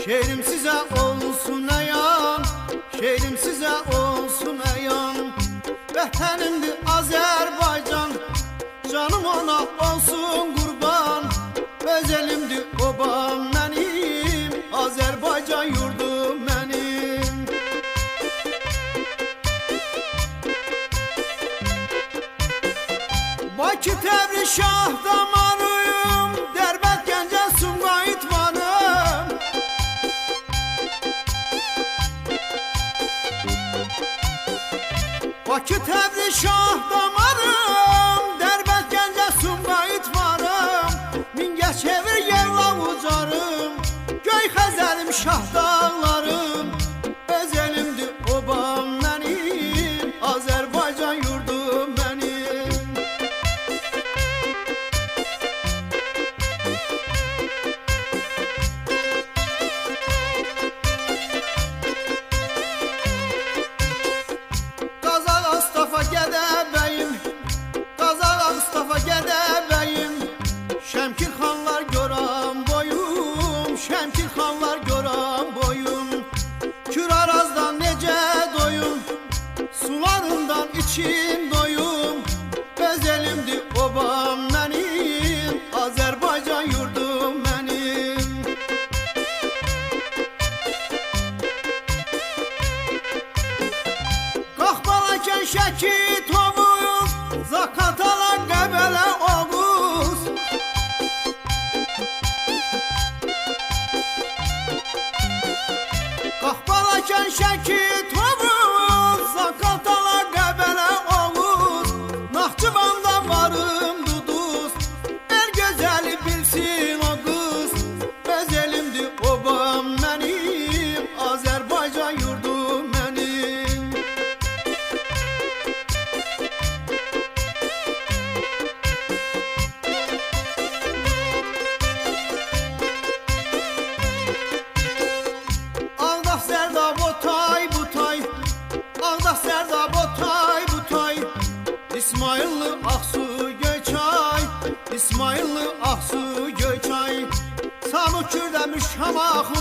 Şehrim size olsun eyan, şehrim size olsun eyan. Vətənimdir Azərbaycan, canım ona olsun qurban. Öz elimdir obam mənim, Azərbaycan yurdum mənim. Bakı, Təbriz, Şah damarım, Dərbənd, Gəncə, Sumqayıt vanım. Bakı, Təbriz, Şah damarım, Dərbənd, Gəncə, Sumqayıt varım. Mingəçevir, Yevlav ucarım, Göy Xəzərim, Şah dağlarım. Öz elimdir obam mənim, Azərbaycan yurdum mənim. Şəmkir xanlar görəm boyum, Şəmkir xanlar görəm boyum. Kür Arazdan necə doyum, sularından içim doyum. Öz elimdir obam mənim, Azərbaycan yurdum mənim. Qaxbalakən, Şəki, Tovuz, Zaqatala, Qəbələ, Oğuz. Qaxbalakən, Şəki, Tovuz, Zaqatala, Qəbələ, Oğuz. Naxçıvanda varım Duduz, el gözəli bilsin o qız. Öz elimdir obam mənim, Azərbaycan yurdum mənim. Ağdağ, Sərdab, Otay, Butay, Ağdağ, Sərdab, Otay, Butay. İsmayıllı, Ağsu, Göyçay, İsmayıllı, Ağsu, Göyçay. Samı, Kürdəmiş, Hamaxın.